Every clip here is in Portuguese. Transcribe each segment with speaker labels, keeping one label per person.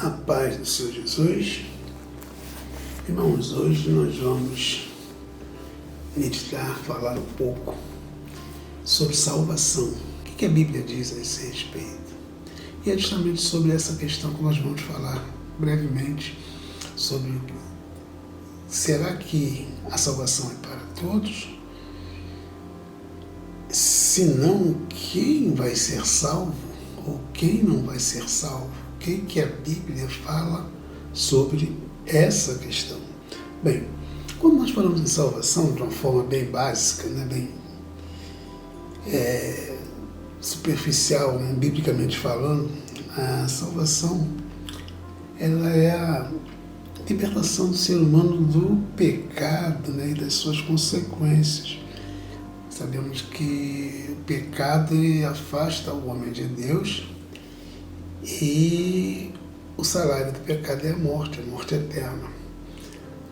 Speaker 1: A paz do Senhor Jesus. Irmãos, hoje nós vamos meditar, falar um pouco sobre salvação. O que a Bíblia diz a esse respeito? E é justamente sobre essa questão que nós vamos falar brevemente sobre será que a salvação é para todos? Se não, quem vai ser salvo ou quem não vai ser salvo? O que a Bíblia fala sobre essa questão? Bem, quando nós falamos em salvação de uma forma bem básica, bem superficial, biblicamente falando, a salvação ela é a libertação do ser humano do pecado e das suas consequências. Sabemos que o pecado afasta o homem de Deus e o salário do pecado é a morte eterna.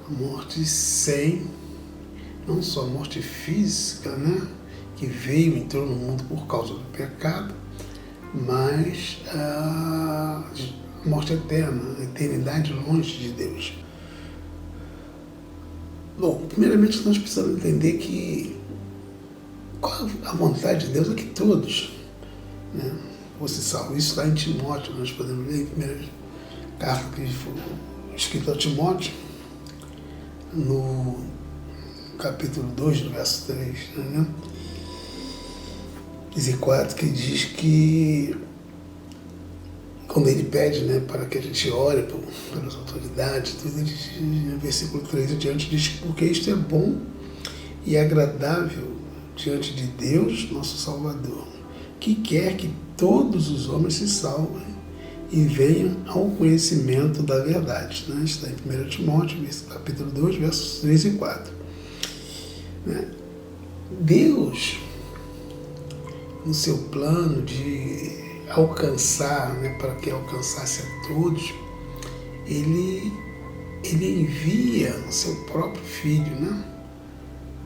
Speaker 1: A morte sem, não só a morte física, que entrou no mundo por causa do pecado, mas a morte eterna, a eternidade longe de Deus. Bom, primeiramente nós precisamos entender que qual a vontade de Deus é que todos fosse salvo. Isso está em Timóteo, nós podemos ler em primeira carta que foi escrita a Timóteo, no capítulo 2, no verso 3, 3 e 4, que diz que quando ele pede para que a gente ore pelas autoridades, tudo, ele diz, no versículo 3 adiante, diz que porque isto é bom e agradável diante de Deus, nosso Salvador, que quer que todos os homens se salvem e venham ao conhecimento da verdade. Está em 1 Timóteo, capítulo 2, versos 3 e 4. Deus, no seu plano de alcançar, para que alcançasse a todos, ele envia o seu próprio Filho,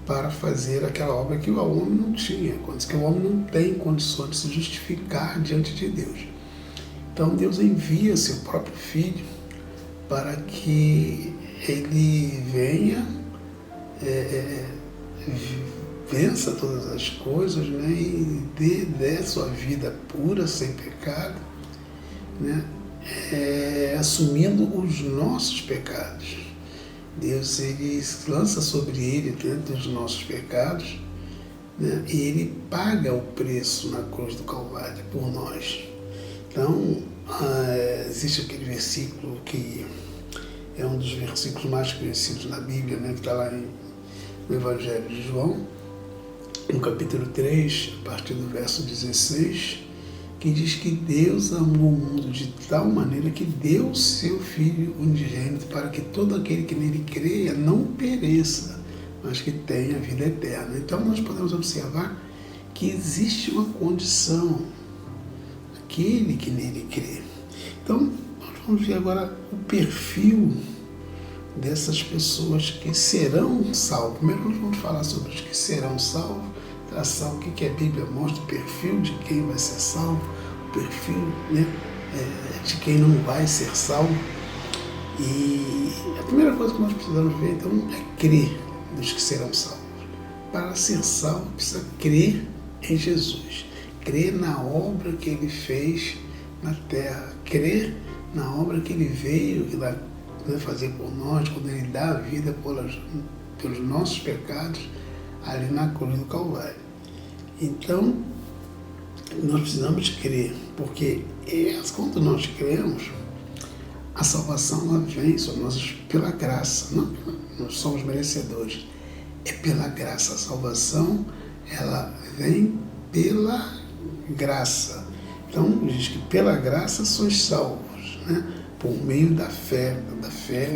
Speaker 1: para fazer aquela obra que o homem não tinha, que o homem não tem condições de se justificar diante de Deus. Então Deus envia seu próprio Filho para que ele venha, vença todas as coisas, e dê sua vida pura, sem pecado, assumindo os nossos pecados. Deus ele lança sobre ele dentro dos nossos pecados, e ele paga o preço na cruz do Calvário por nós. Então, existe aquele versículo que é um dos versículos mais conhecidos na Bíblia, que está lá no Evangelho de João, no capítulo 3, a partir do verso 16, que diz que Deus amou o mundo de tal maneira que deu o seu Filho unigênito para que todo aquele que nele creia não pereça, mas que tenha vida eterna. Então nós podemos observar que existe uma condição, aquele que nele crê. Então nós vamos ver agora o perfil dessas pessoas que serão salvas. Primeiro nós vamos falar sobre os que serão salvos, traçar o que a Bíblia mostra, o perfil de quem vai ser salvo, o perfil de quem não vai ser salvo. E a primeira coisa que nós precisamos ver, então, é crer nos que serão salvos. Para ser salvo, precisa crer em Jesus, crer na obra que ele fez na terra, crer na obra que ele veio fazer por nós, quando ele dá a vida pelos nossos pecados, ali na cruz do Calvário. Então, nós precisamos crer, porque quando nós cremos, a salvação ela vem sobre nós pela graça, não nós somos merecedores, é pela graça. A salvação ela vem pela graça. Então, diz que pela graça sois salvos, por meio da fé,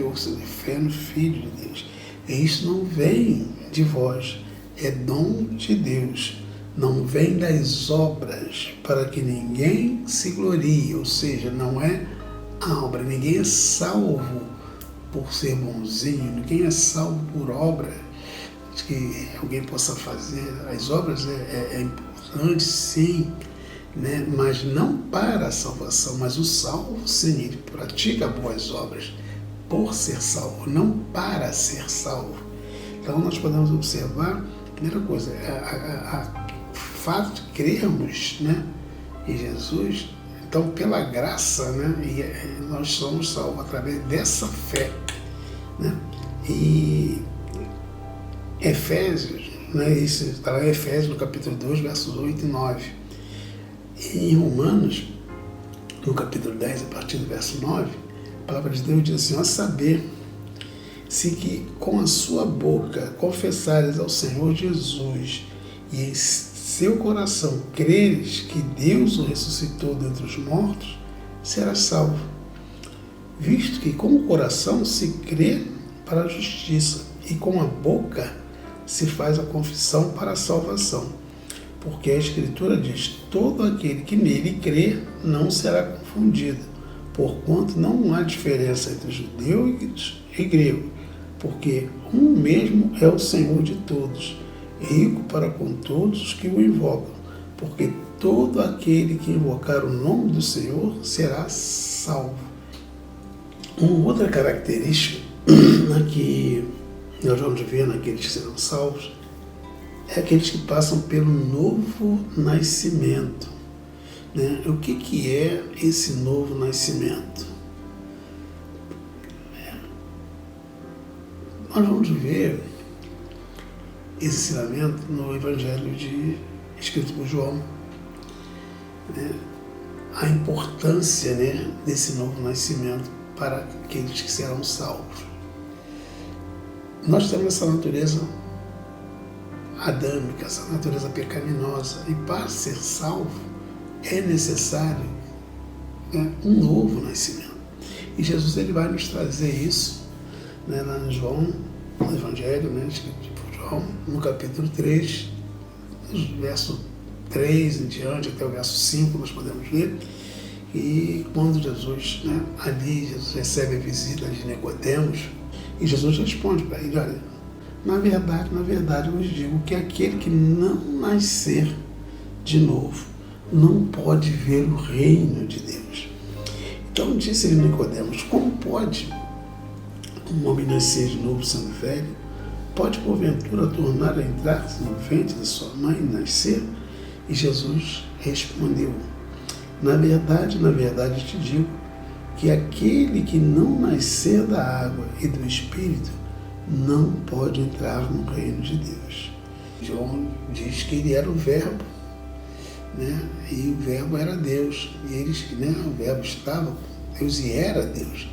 Speaker 1: ou seja, fé no Filho de Deus. E isso não vem de vós, é dom de Deus, não vem das obras, para que ninguém se glorie, ou seja, não é a obra, ninguém é salvo por ser bonzinho, ninguém é salvo por obra que alguém possa fazer. As obras é importante, sim, né? Mas não para a salvação, mas o salvo, sim, ele pratica boas obras por ser salvo, não para ser salvo. Então nós podemos observar, primeira coisa, o fato de crermos, né, em Jesus. Então, pela graça, né, nós somos salvos através dessa fé, né? E Efésios, né, isso está lá em Efésios, no capítulo 2, versos 8 e 9. E em Romanos, no capítulo 10, a partir do verso 9, a palavra de Deus diz assim: a saber, se que com a sua boca confessares ao Senhor Jesus e em seu coração creres que Deus o ressuscitou dentre os mortos, serás salvo. Visto que com o coração se crê para a justiça e com a boca se faz a confissão para a salvação. Porque a Escritura diz: todo aquele que nele crê não será confundido, porquanto não há diferença entre judeu e grego, porque um mesmo é o Senhor de todos, rico para com todos os que o invocam, porque todo aquele que invocar o nome do Senhor será salvo. Uma outra característica que nós vamos ver naqueles que serão salvos é aqueles que passam pelo novo nascimento, né? O que é esse novo nascimento? Nós vamos ver esse ensinamento no Evangelho escrito por João, né? A importância, né, desse novo nascimento para aqueles que serão salvos. Nós temos essa natureza adâmica, essa natureza pecaminosa, e para ser salvo é necessário, né, um novo nascimento. E Jesus, ele vai nos trazer isso, né, lá no João, no Evangelho, né, escrito por João, no capítulo 3, verso 3 em diante, até o verso 5, nós podemos ler. E quando Jesus, né, ali Jesus recebe a visita de Nicodemos, e Jesus responde para ele: olha, na verdade, eu vos digo que aquele que não nascer de novo não pode ver o reino de Deus. Então disse-lhe Nicodemos: como pode um homem nascer de novo sendo velho? Pode porventura tornar a entrar no ventre de sua mãe e nascer? E Jesus respondeu: na verdade, te digo que aquele que não nascer da água e do Espírito não pode entrar no reino de Deus. João diz que ele era o Verbo, né? E o Verbo era Deus, e eles, né, o Verbo estava com Deus e era Deus.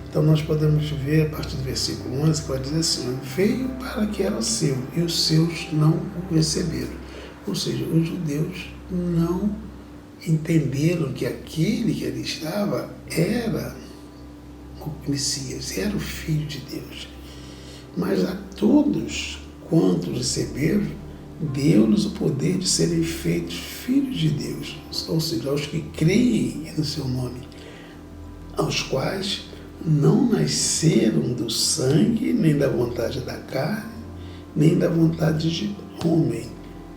Speaker 1: Então nós podemos ver a partir do versículo 11 que vai dizer assim: veio para que era seu, e os seus não o receberam. Ou seja, os judeus não entenderam que aquele que ali estava era o Messias, era o Filho de Deus. Mas a todos quantos receberam, deu-lhes o poder de serem feitos filhos de Deus, ou seja, aos que creem no seu nome, aos quais não nasceram do sangue, nem da vontade da carne, nem da vontade de homem,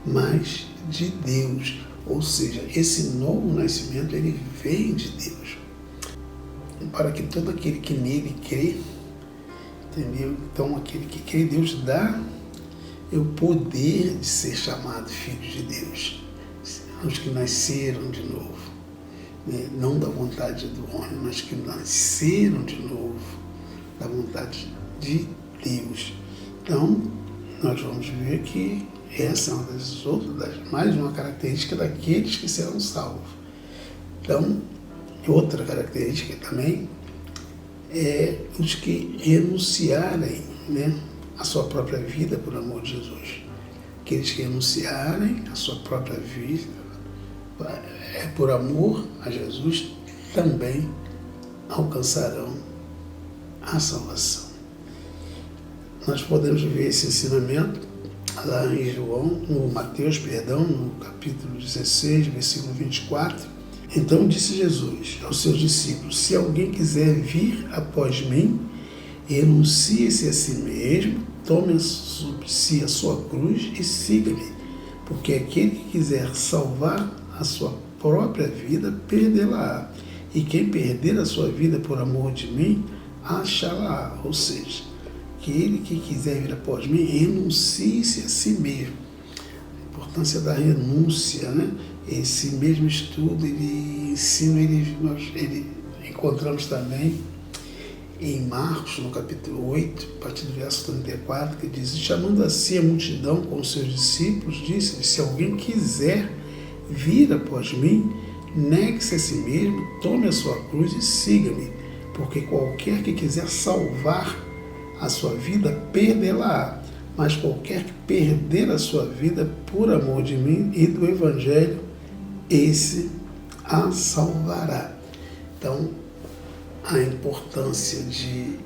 Speaker 1: mas de Deus. Ou seja, esse novo nascimento, ele vem de Deus. E para que todo aquele que nele crê, entendeu? Então, aquele que crê, Deus dá o poder de ser chamado filho de Deus. Os que nasceram de novo, né? Não da vontade do homem, mas que nasceram de novo da vontade de Deus. Então, nós vamos ver que essa é uma das outras, mais uma característica daqueles que serão salvos. Então, outra característica também é os que renunciarem, né, a sua própria vida por amor de Jesus. Aqueles que renunciarem a sua própria vida por amor a Jesus também alcançarão a salvação. Nós podemos ver esse ensinamento lá em Mateus, no capítulo 16, versículo 24. Então disse Jesus aos seus discípulos: se alguém quiser vir após mim, renuncie-se a si mesmo, tome sobre si a sua cruz e siga-me. Porque aquele que quiser salvar a sua própria vida, perdê-la-á. E quem perder a sua vida por amor de mim, achá-la-á. Ou seja, que ele que quiser vir após mim, renuncie-se a si mesmo. A importância da renúncia, né? Esse mesmo estudo, ele ensina, nós encontramos também em Marcos, no capítulo 8, a partir do verso 34, que diz: chamando a si a multidão com os seus discípulos, disse: se alguém quiser vir após mim, negue-se a si mesmo, tome a sua cruz e siga-me, porque qualquer que quiser salvar a sua vida, perdê-la-á, mas qualquer que perder a sua vida por amor de mim e do Evangelho, esse a salvará. Então, a importância de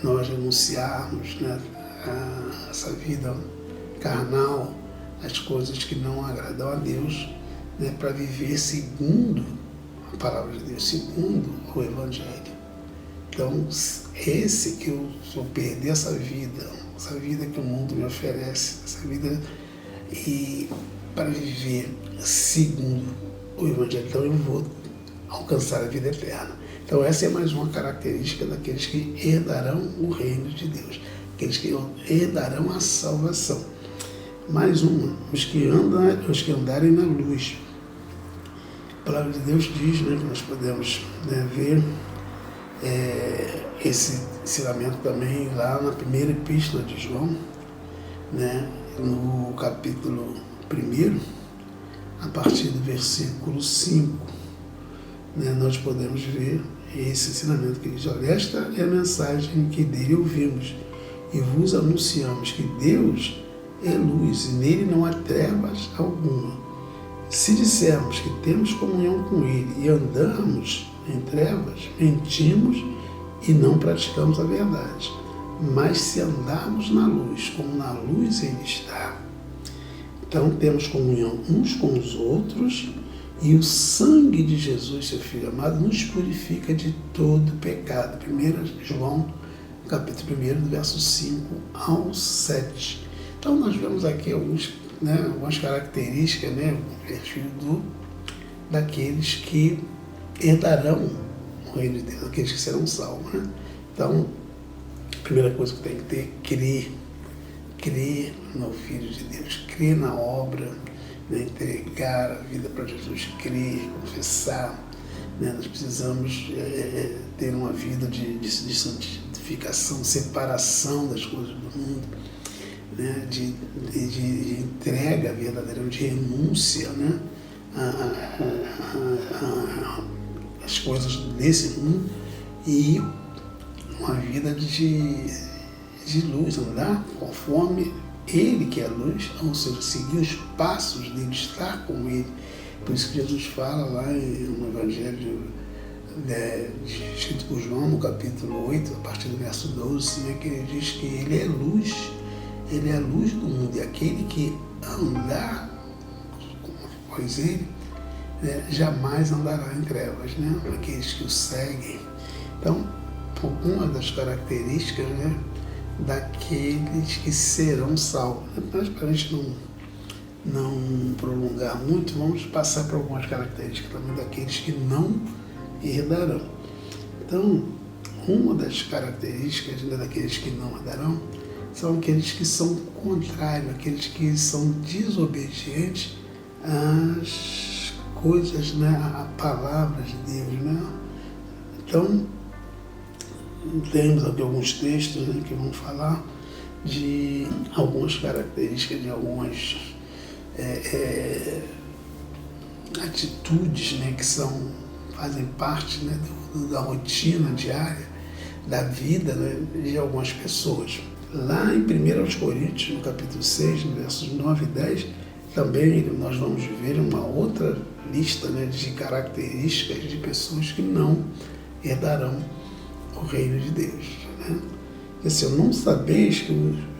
Speaker 1: nós renunciarmos, né, a essa vida carnal, as coisas que não agradam a Deus, né, para viver segundo a palavra de Deus, segundo o Evangelho. Então, se eu perder essa vida que o mundo me oferece, essa vida, e para viver segundo o Evangelho, então eu vou alcançar a vida eterna. Então essa é mais uma característica daqueles que herdarão o reino de Deus, aqueles que herdarão a salvação. Mais uma, os que andarem na luz. A palavra de Deus diz, né, que nós podemos, né, ver esse ensinamento também lá na primeira epístola de João, né, no capítulo 1, a partir do versículo 5, né, nós podemos ver esse ensinamento que diz: olha, esta é a mensagem que dele ouvimos e vos anunciamos, que Deus é luz e nele não há trevas alguma. Se dissermos que temos comunhão com ele e andarmos em trevas, mentimos e não praticamos a verdade. Mas se andarmos na luz, como na luz ele está, então temos comunhão uns com os outros, e o sangue de Jesus, seu Filho amado, nos purifica de todo pecado. 1 João, capítulo 1, do verso 5 ao 7. Então nós vemos aqui algumas características, né, o perfil daqueles que herdarão o reino de Deus, aqueles que serão salvos, né? Então, a primeira coisa que tem que ter é crer no Filho de Deus, crer na obra, né, entregar a vida para Jesus, crer, confessar, né? Nós precisamos ter uma vida de santificação, separação das coisas do mundo, né? de entrega verdadeira, de renúncia, né? As coisas desse mundo, e uma vida de luz, andar conforme ele que é a luz, ou seja, seguir os passos dele, estar com ele. Por isso que Jesus fala lá no Evangelho escrito por João, no capítulo 8, a partir do verso 12, né, que ele diz que ele é a luz do mundo, e aquele que andar pois ele, né, jamais andará em trevas, né, aqueles que o seguem. Então, algumas das características, né, daqueles que serão salvos. Mas para a gente não prolongar muito, vamos passar por algumas características também daqueles que não herdarão. Então, uma das características, né, daqueles que não herdarão são aqueles que são contrários, aqueles que são desobedientes às coisas, né, à palavra de Deus, né? Então, temos aqui alguns textos, né, que vão falar de algumas características, de algumas atitudes, né, que fazem parte, né, da rotina diária, da vida, né, de algumas pessoas. Lá em 1 Coríntios, no capítulo 6, no versos 9 e 10, também nós vamos ver uma outra lista, né, de características de pessoas que não herdarão o reino de Deus, né? E assim, não sabeis que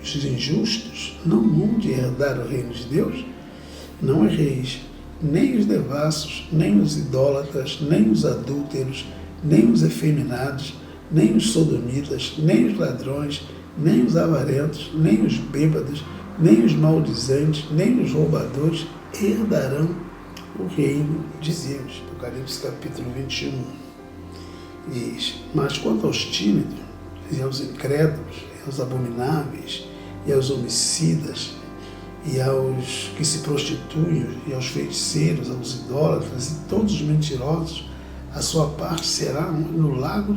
Speaker 1: os injustos não vão de herdar o reino de Deus? Não erreis, nem os devassos, nem os idólatras, nem os adúlteros, nem os efeminados, nem os sodomitas, nem os ladrões, nem os avarentos, nem os bêbados, nem os maldizentes, nem os roubadores herdarão o reino de Deus. Apocalipse capítulo 21 diz: mas quanto aos tímidos, e aos incrédulos, e aos abomináveis, e aos homicidas, e aos que se prostituem, e aos feiticeiros, aos idólatras, e todos os mentirosos, a sua parte será no lago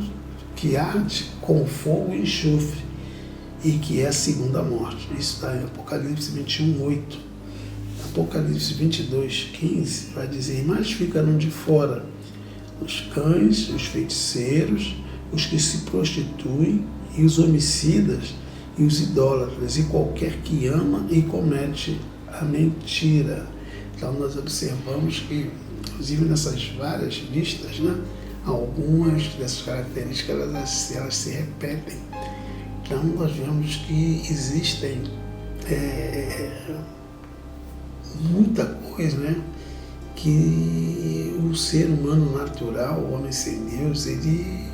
Speaker 1: que arde com fogo e enxofre, e que é a segunda morte. Isso está em Apocalipse 21, 8. Apocalipse 22, 15 vai dizer: mas ficarão de fora os cães, os feiticeiros, os que se prostituem, e os homicidas, e os idólatras, e qualquer que ama e comete a mentira. Então nós observamos que, inclusive nessas várias listas, né, algumas dessas características elas se repetem. Então nós vemos que existem muita coisa, né, que o ser humano natural, o homem sem Deus, ele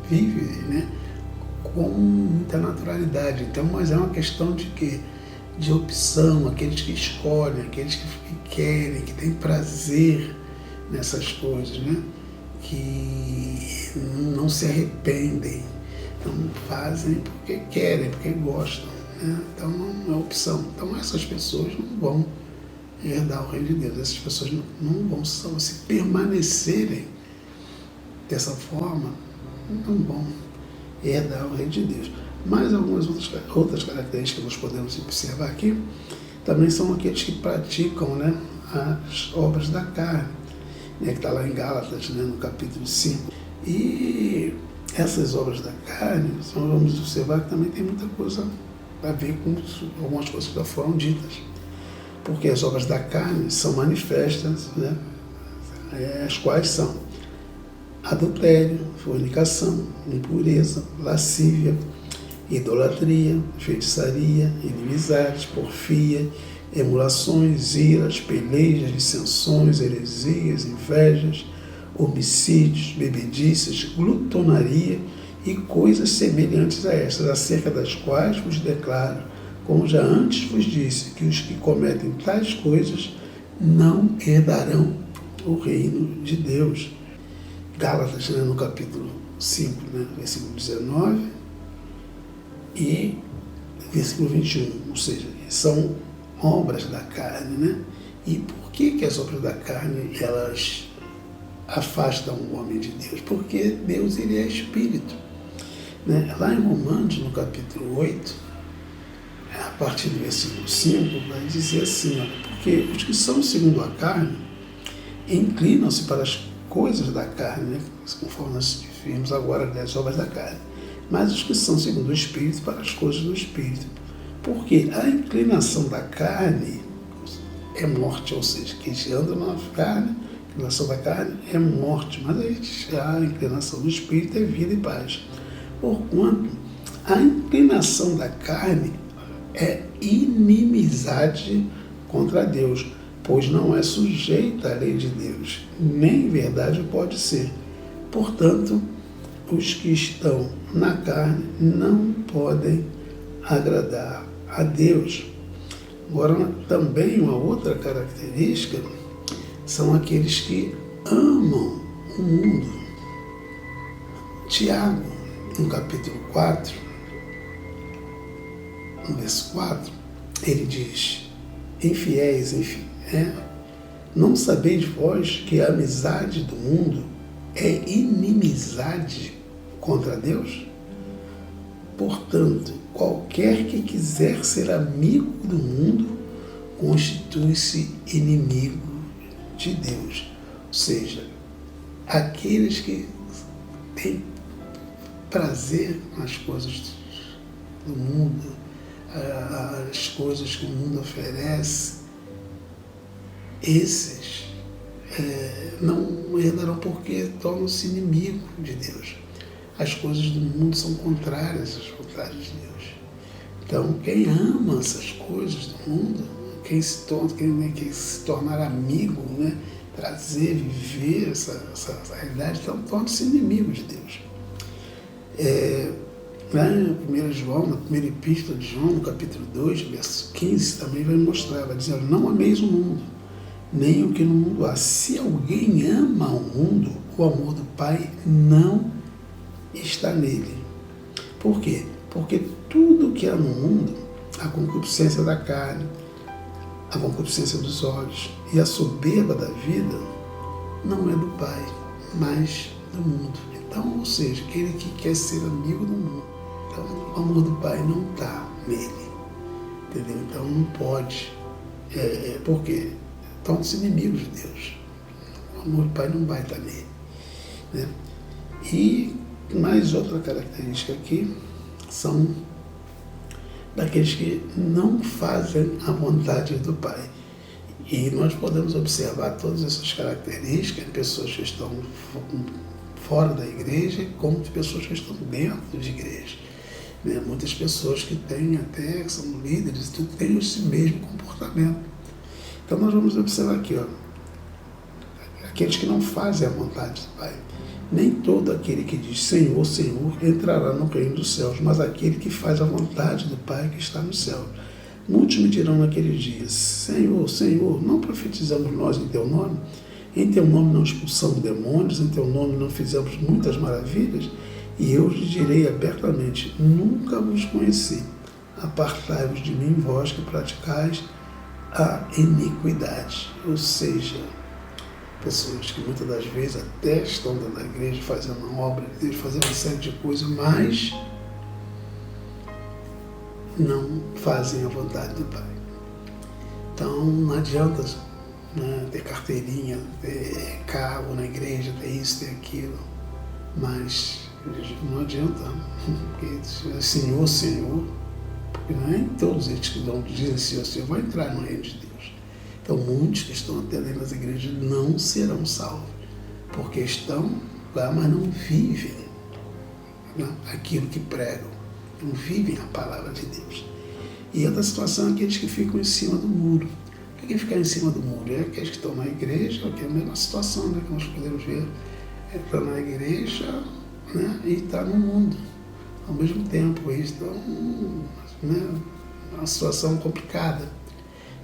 Speaker 1: vive, né, com muita naturalidade. Então, mas é uma questão de quê? De opção, aqueles que escolhem, aqueles que querem, que têm prazer nessas coisas, né, que não se arrependem, então fazem porque querem, porque gostam, né? Então não é opção. Então essas pessoas não vão herdar o reino de Deus. Essas pessoas não vão, se permanecerem dessa forma, não vão herdar o reino de Deus. Mas algumas outras características que nós podemos observar aqui também são aqueles que praticam, né, as obras da carne, né, que está lá em Gálatas, né, no capítulo 5. E essas obras da carne, nós vamos observar que também tem muita coisa a ver com algumas coisas que já foram ditas. Porque as obras da carne são manifestas, né, as quais são adultério, fornicação, impureza, lascívia, idolatria, feitiçaria, inimizades, porfia, emulações, iras, pelejas, dissensões, heresias, invejas, homicídios, bebedices, glutonaria e coisas semelhantes a estas, acerca das quais vos declaro, como já antes vos disse, que os que cometem tais coisas não herdarão o reino de Deus. Gálatas, né, no capítulo 5, né, versículo 19 e versículo 21, ou seja, são obras da carne, né? E por que as obras da carne, elas afastam o homem de Deus? Porque Deus, ele é espírito, né? Lá em Romanos, no capítulo 8, a partir do versículo 5, vai dizer assim, ó, porque os que são segundo a carne inclinam-se para as coisas da carne, né? Conforme nós vimos agora das obras da carne, mas os que são segundo o Espírito para as coisas do Espírito. Porque a inclinação da carne é morte, ou seja, quem anda na carne, a inclinação da carne é morte, mas a inclinação do Espírito é vida e paz. Porquanto a inclinação da carne é inimizade contra Deus, pois não é sujeita à lei de Deus, nem verdade pode ser. Portanto, os que estão na carne não podem agradar a Deus. Agora, também uma outra característica são aqueles que amam o mundo. Tiago, no capítulo 4, no verso 4, ele diz: infiéis, não sabeis vós que a amizade do mundo é inimizade contra Deus? Portanto, qualquer que quiser ser amigo do mundo constitui-se inimigo de Deus. Ou seja, aqueles que têm prazer nas coisas do mundo, as coisas que o mundo oferece, esses não herdarão, porque tornam-se inimigos de Deus. As coisas do mundo são contrárias às vontades de Deus. Então, quem ama essas coisas do mundo, quem se tornar amigo, né, trazer, viver essa realidade, então torna-se inimigo de Deus. Lá em 1 João, na primeira epístola de João, no capítulo 2, verso 15, também vai mostrar, vai dizer: não ameis o mundo, nem o que no mundo há. Se alguém ama o mundo, o amor do Pai não está nele. Por quê? Porque tudo que há no mundo, a concupiscência da carne, a concupiscência dos olhos e a soberba da vida, não é do Pai, mas do mundo. Então, ou seja, aquele que quer ser amigo do mundo, então o amor do Pai não está nele. Entendeu? Então não pode. Por quê? Tornam-se inimigos de Deus. O amor do Pai não vai estar nele. Né? E mais outra característica aqui são daqueles que não fazem a vontade do Pai. E nós podemos observar todas essas características em pessoas que estão fora da igreja, como de pessoas que estão dentro de igreja. Né? Muitas pessoas que têm até, que são líderes, tudo têm esse mesmo comportamento. Então nós vamos observar aqui, aqueles que não fazem a vontade do Pai. Nem todo aquele que diz Senhor, Senhor, entrará no reino dos céus, mas aquele que faz a vontade do Pai que está no céu. Muitos me dirão naqueles dias, Senhor, Senhor, não profetizamos nós em Teu nome? Em Teu nome não expulsamos demônios, em Teu nome não fizemos muitas maravilhas? E eu lhes direi abertamente, nunca vos conheci. Apartai-vos de mim, vós que praticais a iniquidade. Ou seja, pessoas que muitas das vezes até estão dentro da igreja fazendo uma obra de Deus, fazendo uma série de coisas, mas não fazem a vontade do Pai. Então não adianta, né, ter carteirinha, ter carro na igreja, ter isso, ter aquilo, mas não adianta, porque Senhor, Senhor, porque não é em todos eles que dizem Senhor, Senhor, vão entrar no reino de Deus. Então muitos que estão até dentro das igrejas não serão salvos, porque estão lá, mas não vivem, né, aquilo que pregam, não vivem a palavra de Deus. E outra situação é aqueles que ficam em cima do muro. O que é ficar em cima do muro? É aqueles que estão na igreja, que é a mesma situação, né, que nós podemos ver. Está na igreja, né, e está no mundo ao mesmo tempo. Eles estão, né, uma situação complicada.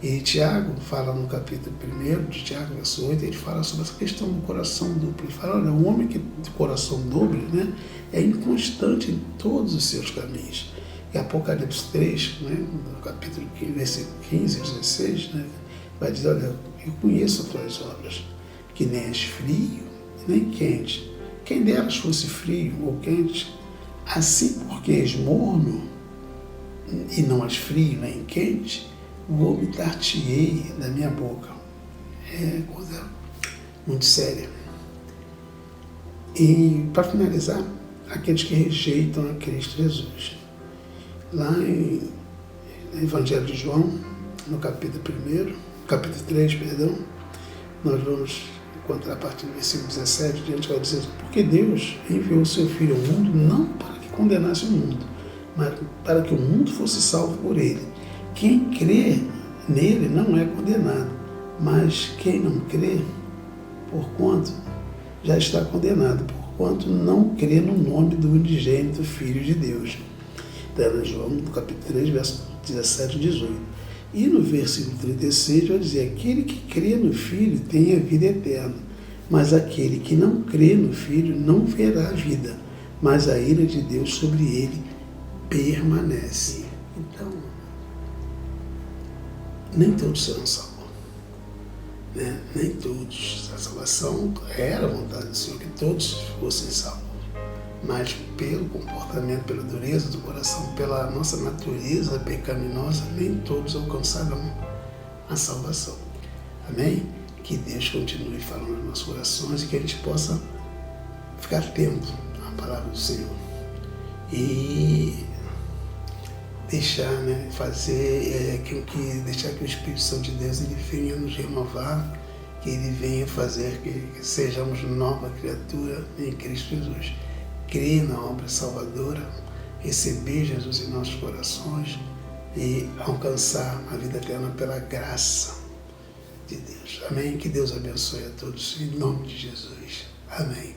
Speaker 1: E Tiago fala no capítulo 1 de Tiago, verso 8, ele fala sobre essa questão do coração duplo. Ele fala, olha, o homem que de coração duplo, né, é inconstante em todos os seus caminhos. E Apocalipse 3, né, no capítulo 15, versículo 15 e 16, né, vai dizer, olha, eu conheço as tuas obras, que nem és frio, nem quente. Quem delas fosse frio ou quente, assim porque és morno, e não és frio nem quente, vomitar-te-ei da minha boca. É coisa muito séria. E, para finalizar, aqueles que rejeitam a Cristo Jesus. Lá no Evangelho de João, no capítulo 3, nós vamos encontrar a partir do versículo 17, a gente vai dizer, porque Deus enviou o seu Filho ao mundo não para que condenasse o mundo, mas para que o mundo fosse salvo por ele. Quem crê nele não é condenado, mas quem não crê, porquanto já está condenado, porquanto não crê no nome do unigênito Filho de Deus. Está em João, no capítulo 3, verso 17 e 18. E no versículo 36 vai dizer, aquele que crê no Filho tem a vida eterna, mas aquele que não crê no Filho não verá a vida, mas a ira de Deus sobre ele permanece. Então, nem todos serão salvos. Né? Nem todos. A salvação era a vontade do Senhor, que todos fossem salvos. Mas pelo comportamento, pela dureza do coração, pela nossa natureza pecaminosa, nem todos alcançarão a salvação. Amém? Que Deus continue falando nos nossos corações e que a gente possa ficar atento à palavra do Senhor. E deixar, né, deixar que o Espírito Santo de Deus ele venha nos renovar, que ele venha fazer que sejamos nova criatura em Cristo Jesus. Crer na obra salvadora, receber Jesus em nossos corações e alcançar a vida eterna pela graça de Deus. Amém? Que Deus abençoe a todos, em nome de Jesus. Amém.